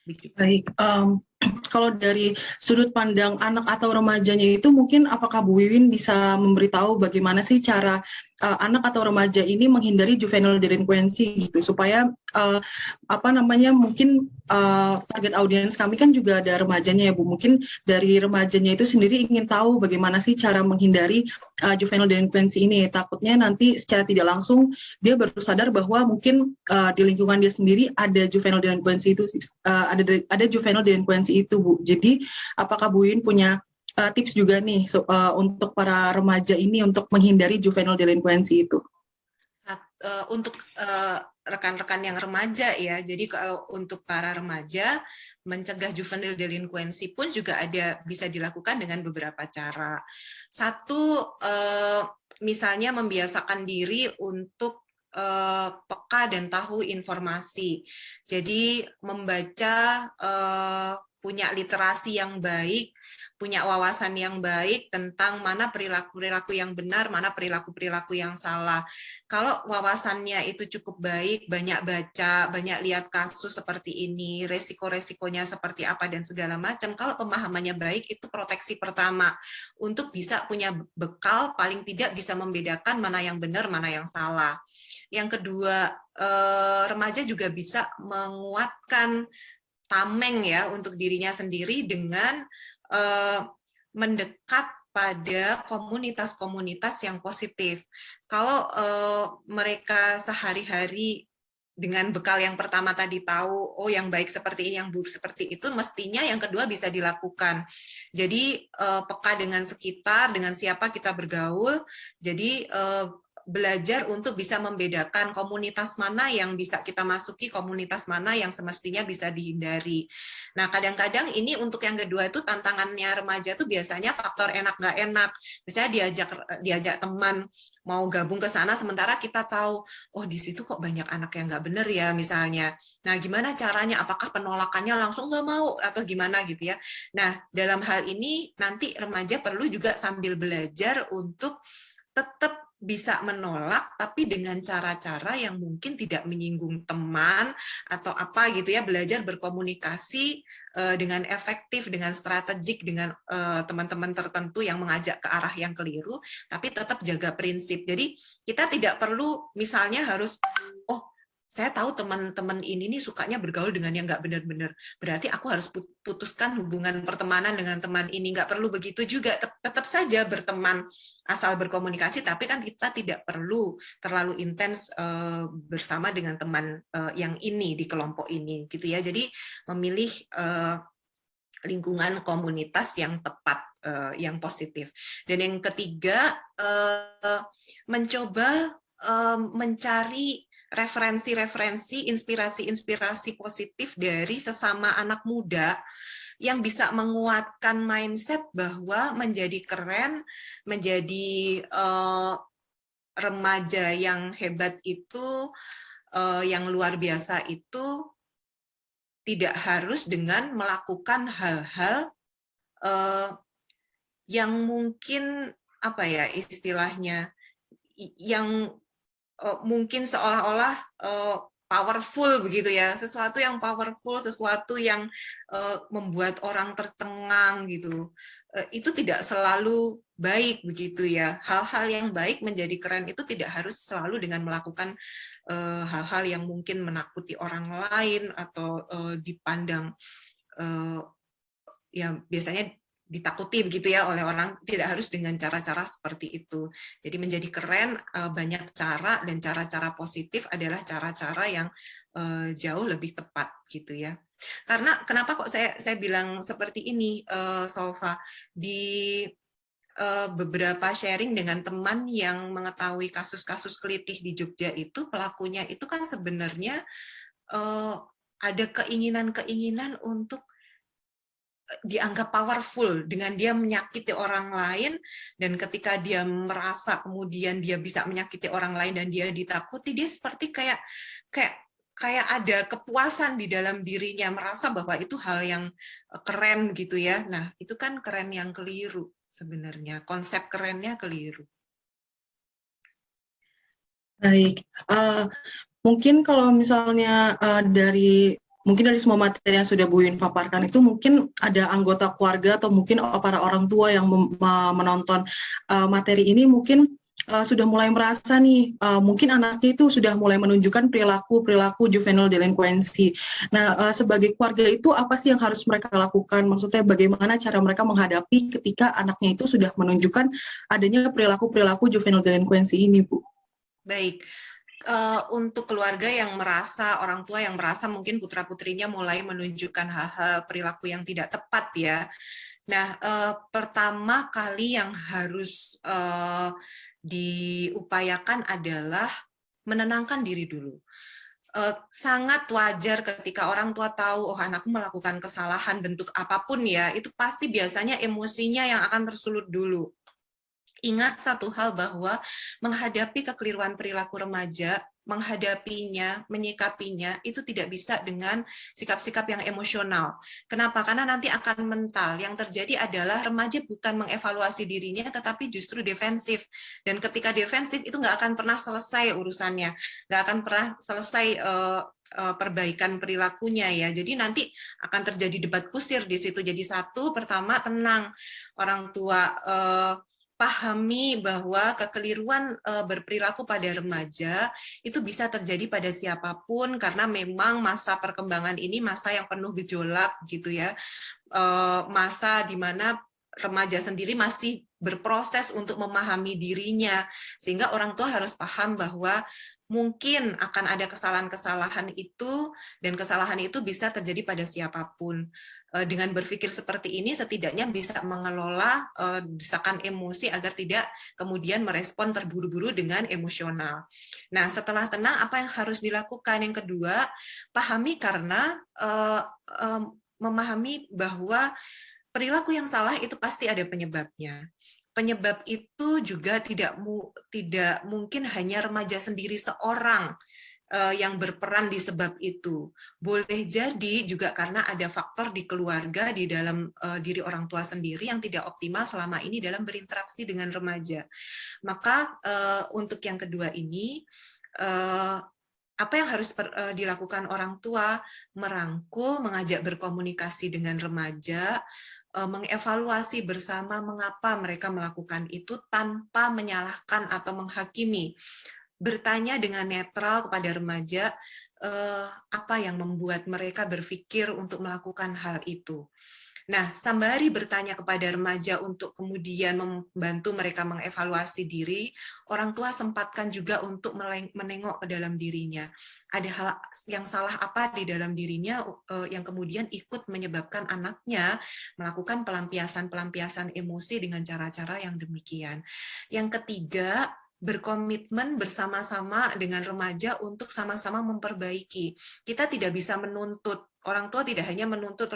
begitu. Baik, kalau dari sudut pandang anak atau remajanya itu mungkin apakah Bu Wiwin bisa memberitahu bagaimana sih cara anak atau remaja ini menghindari juvenile delinquency gitu supaya mungkin target audiens kami kan juga ada remajanya ya Bu, mungkin dari remajanya itu sendiri ingin tahu bagaimana sih cara menghindari juvenile delinquency ini, takutnya nanti secara tidak langsung dia baru sadar bahwa mungkin di lingkungan dia sendiri ada juvenile delinquency itu, ada juvenile delinquency itu Bu. Jadi apakah Bu Wiwin punya tips juga nih untuk para remaja ini untuk menghindari juvenile delinquency itu? Untuk rekan-rekan yang remaja ya, jadi kalau untuk para remaja mencegah juvenile delinquency pun juga bisa dilakukan dengan beberapa cara. Satu, misalnya membiasakan diri untuk peka dan tahu informasi. Jadi membaca, punya literasi yang baik, punya wawasan yang baik tentang mana perilaku-perilaku yang benar, mana perilaku-perilaku yang salah. Kalau wawasannya itu cukup baik, banyak baca, banyak lihat kasus seperti ini, resiko-resikonya seperti apa dan segala macam, kalau pemahamannya baik, itu proteksi pertama untuk bisa punya bekal, paling tidak bisa membedakan mana yang benar, mana yang salah. Yang kedua, remaja juga bisa menguatkan tameng ya untuk dirinya sendiri dengan mendekat pada komunitas-komunitas yang positif. Kalau mereka sehari-hari dengan bekal yang pertama tadi tahu, oh yang baik seperti ini, yang buruk seperti itu, mestinya yang kedua bisa dilakukan. Jadi peka dengan sekitar, dengan siapa kita bergaul, jadi belajar untuk bisa membedakan komunitas mana yang bisa kita masuki, komunitas mana yang semestinya bisa dihindari. Nah, kadang-kadang ini untuk yang kedua itu tantangannya remaja itu biasanya faktor enak nggak enak. Misalnya diajak teman mau gabung ke sana, sementara kita tahu, oh di situ kok banyak anak yang nggak bener ya misalnya. Nah, gimana caranya? Apakah penolakannya langsung nggak mau atau gimana gitu ya? Nah, dalam hal ini nanti remaja perlu juga sambil belajar untuk tetap bisa menolak, tapi dengan cara-cara yang mungkin tidak menyinggung teman atau apa gitu ya, belajar berkomunikasi dengan efektif, dengan strategik, dengan teman-teman tertentu yang mengajak ke arah yang keliru, tapi tetap jaga prinsip. Jadi kita tidak perlu misalnya harus, oh saya tahu teman-teman ini nih sukanya bergaul dengan yang nggak benar-benar, berarti aku harus putuskan hubungan pertemanan dengan teman ini. Nggak perlu begitu juga, tetap saja berteman asal berkomunikasi, tapi kan kita tidak perlu terlalu intens bersama dengan teman yang ini di kelompok ini gitu ya. Jadi memilih lingkungan komunitas yang tepat, yang positif. Dan yang ketiga, mencoba mencari referensi-referensi, inspirasi-inspirasi positif dari sesama anak muda yang bisa menguatkan mindset bahwa menjadi keren, menjadi remaja yang hebat itu, yang luar biasa itu tidak harus dengan melakukan hal-hal yang mungkin apa ya istilahnya, yang mungkin seolah-olah powerful begitu ya, sesuatu yang powerful, sesuatu yang membuat orang tercengang gitu. Itu tidak selalu baik begitu ya. Hal-hal yang baik menjadi keren itu tidak harus selalu dengan melakukan hal-hal yang mungkin menakuti orang lain atau dipandang ya biasanya ditakuti begitu ya oleh orang, tidak harus dengan cara-cara seperti itu. Jadi menjadi keren banyak cara, dan cara-cara positif adalah cara-cara yang jauh lebih tepat gitu ya. Karena kenapa kok saya bilang seperti ini, Solva, di beberapa sharing dengan teman yang mengetahui kasus-kasus kelitih di Jogja itu, pelakunya itu kan sebenarnya ada keinginan-keinginan untuk dianggap powerful dengan dia menyakiti orang lain, dan ketika dia merasa kemudian dia bisa menyakiti orang lain dan dia ditakuti, dia seperti kayak ada kepuasan di dalam dirinya, merasa bahwa itu hal yang keren gitu ya. Nah, itu kan keren yang keliru sebenarnya, konsep kerennya keliru. Baik, mungkin kalau misalnya dari mungkin dari semua materi yang sudah Bu Yun paparkan itu mungkin ada anggota keluarga atau mungkin para orang tua yang menonton materi ini mungkin sudah mulai merasa nih mungkin anaknya itu sudah mulai menunjukkan perilaku juvenile delinquency. Nah, sebagai keluarga itu apa sih yang harus mereka lakukan? Maksudnya bagaimana cara mereka menghadapi ketika anaknya itu sudah menunjukkan adanya perilaku juvenile delinquency ini, Bu? Baik, untuk keluarga yang merasa, orang tua yang merasa mungkin putra-putrinya mulai menunjukkan hal-hal perilaku yang tidak tepat ya. Nah, pertama kali yang harus diupayakan adalah menenangkan diri dulu. Sangat wajar ketika orang tua tahu, oh anakku melakukan kesalahan bentuk apapun ya, itu pasti biasanya emosinya yang akan tersulut dulu. Ingat satu hal bahwa menghadapi kekeliruan perilaku remaja, menghadapinya, menyikapinya, itu tidak bisa dengan sikap-sikap yang emosional. Kenapa? Karena nanti akan mental. Yang terjadi adalah remaja bukan mengevaluasi dirinya, tetapi justru defensif. Dan ketika defensif, itu nggak akan pernah selesai urusannya. Nggak akan pernah selesai perbaikan perilakunya ya. Jadi nanti akan terjadi debat kusir di situ. Jadi satu, pertama tenang. Orang tua pahami bahwa kekeliruan berperilaku pada remaja itu bisa terjadi pada siapapun karena memang masa perkembangan ini masa yang penuh gejolak gitu ya, masa di mana remaja sendiri masih berproses untuk memahami dirinya, sehingga orang tua harus paham bahwa mungkin akan ada kesalahan-kesalahan itu dan kesalahan itu bisa terjadi pada siapapun. Dengan berpikir seperti ini setidaknya bisa mengelola desakan emosi agar tidak kemudian merespon terburu-buru dengan emosional. Nah, setelah tenang apa yang harus dilakukan? Yang kedua, pahami karena memahami bahwa perilaku yang salah itu pasti ada penyebabnya. Penyebab itu juga tidak mungkin hanya remaja sendiri seorang yang berperan di sebab itu. Boleh jadi juga karena ada faktor di keluarga, di dalam diri orang tua sendiri yang tidak optimal selama ini dalam berinteraksi dengan remaja. Maka untuk yang kedua ini, apa yang harus dilakukan orang tua? Merangkul, mengajak berkomunikasi dengan remaja, mengevaluasi bersama mengapa mereka melakukan itu tanpa menyalahkan atau menghakimi. Bertanya dengan netral kepada remaja apa yang membuat mereka berpikir untuk melakukan hal itu. Nah, sembari bertanya kepada remaja untuk kemudian membantu mereka mengevaluasi diri, orang tua sempatkan juga untuk menengok ke dalam dirinya. Ada hal yang salah apa di dalam dirinya yang kemudian ikut menyebabkan anaknya melakukan pelampiasan-pelampiasan emosi dengan cara-cara yang demikian. Yang ketiga, berkomitmen bersama-sama dengan remaja untuk sama-sama memperbaiki. Kita tidak bisa menuntut, orang tua tidak hanya menuntut,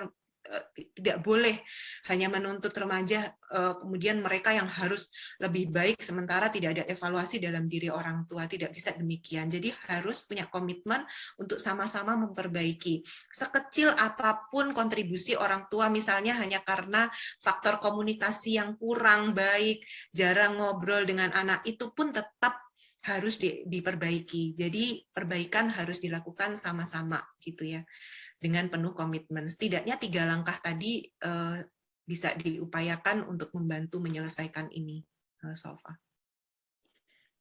tidak boleh hanya menuntut remaja kemudian mereka yang harus lebih baik sementara tidak ada evaluasi dalam diri orang tua. Tidak bisa demikian. Jadi harus punya komitmen untuk sama-sama memperbaiki. Sekecil apapun kontribusi orang tua, misalnya hanya karena faktor komunikasi yang kurang baik, jarang ngobrol dengan anak, itu pun tetap harus diperbaiki. Jadi perbaikan harus dilakukan sama-sama gitu ya, dengan penuh komitmen. Setidaknya 3 langkah tadi bisa diupayakan untuk membantu menyelesaikan ini, Sofa.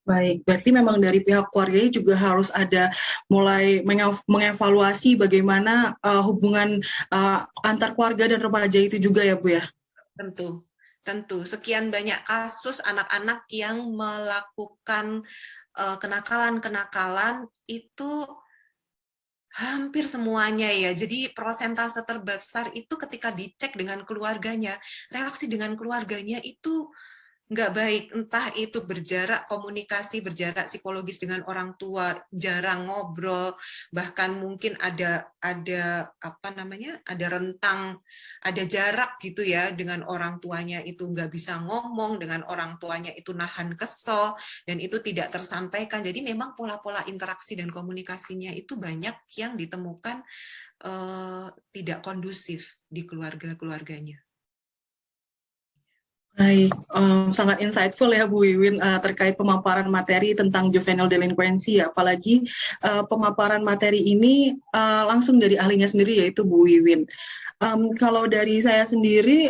Baik, berarti memang dari pihak keluarganya juga harus ada mulai mengevaluasi bagaimana hubungan antar keluarga dan remaja itu juga ya, Bu ya? Tentu. Sekian banyak kasus anak-anak yang melakukan kenakalan-kenakalan itu hampir semuanya ya. Jadi persentase terbesar itu ketika dicek dengan keluarganya, relasi dengan keluarganya itu nggak baik. Entah itu berjarak komunikasi, berjarak psikologis dengan orang tua, jarang ngobrol, bahkan mungkin ada apa namanya, ada rentang, ada jarak gitu ya dengan orang tuanya, itu nggak bisa ngomong dengan orang tuanya, itu nahan kesel dan itu tidak tersampaikan. Jadi memang pola-pola interaksi dan komunikasinya itu banyak yang ditemukan tidak kondusif di keluarga-keluarganya. Baik, sangat insightful ya Bu Wiwin terkait pemaparan materi tentang juvenile delinquency, apalagi pemaparan materi ini langsung dari ahlinya sendiri yaitu Bu Wiwin. Kalau dari saya sendiri,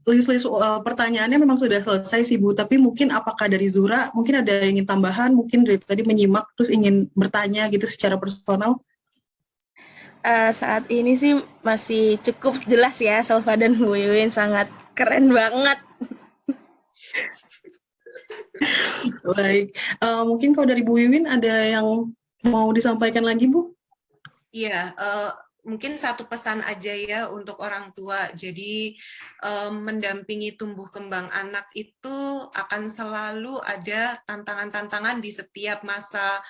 list-list pertanyaannya memang sudah selesai sih Bu, tapi mungkin apakah dari Zura mungkin ada yang ingin tambahan, mungkin dari tadi menyimak terus ingin bertanya gitu secara personal? Saat ini sih masih cukup jelas ya, Salva dan Bu Wiwin sangat keren banget. Baik, mungkin kalau dari Bu Wiwin ada yang mau disampaikan lagi Bu? Iya, mungkin satu pesan aja ya untuk orang tua. Jadi mendampingi tumbuh kembang anak itu akan selalu ada tantangan-tantangan di setiap masa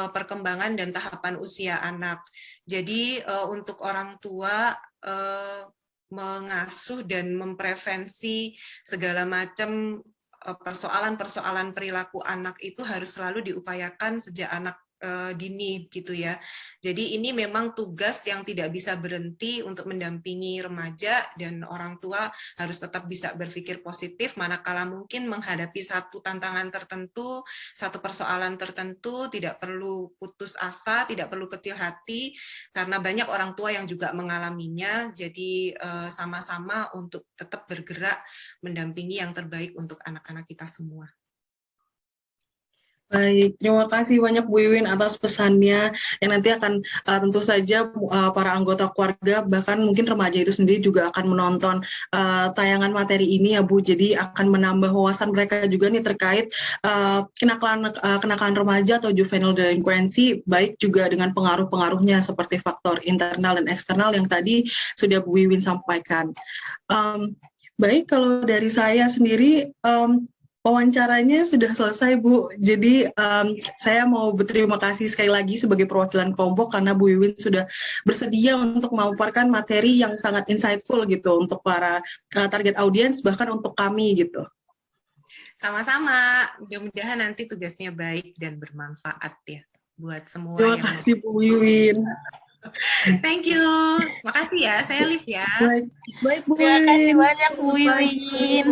perkembangan dan tahapan usia anak. Jadi untuk orang tua mengasuh dan memprevensi segala macam persoalan-persoalan perilaku anak itu harus selalu diupayakan sejak anak dini gitu ya. Jadi ini memang tugas yang tidak bisa berhenti untuk mendampingi remaja, dan orang tua harus tetap bisa berpikir positif manakala mungkin menghadapi satu tantangan tertentu, satu persoalan tertentu, tidak perlu putus asa, tidak perlu kecil hati, karena banyak orang tua yang juga mengalaminya. Jadi sama-sama untuk tetap bergerak mendampingi yang terbaik untuk anak-anak kita semua. Baik, terima kasih banyak Bu Wiwin atas pesannya yang nanti akan tentu saja para anggota keluarga bahkan mungkin remaja itu sendiri juga akan menonton tayangan materi ini ya Bu. Jadi akan menambah wawasan mereka juga nih terkait kenakalan remaja atau juvenile delinquency, baik juga dengan pengaruh-pengaruhnya seperti faktor internal dan eksternal yang tadi sudah Bu Wiwin sampaikan. Baik, kalau dari saya sendiri wawancaranya sudah selesai Bu, jadi saya mau berterima kasih sekali lagi sebagai perwakilan kelompok karena Bu Wiwin sudah bersedia untuk memaparkan materi yang sangat insightful gitu untuk para target audiens bahkan untuk kami gitu. Sama-sama, mudah-mudahan nanti tugasnya baik dan bermanfaat ya buat semua. Terima kasih Bu Wiwin. Thank you, makasih ya, saya Liv ya. Baik Bu Terima kasih Wiwin. banyak Bu Wiwin.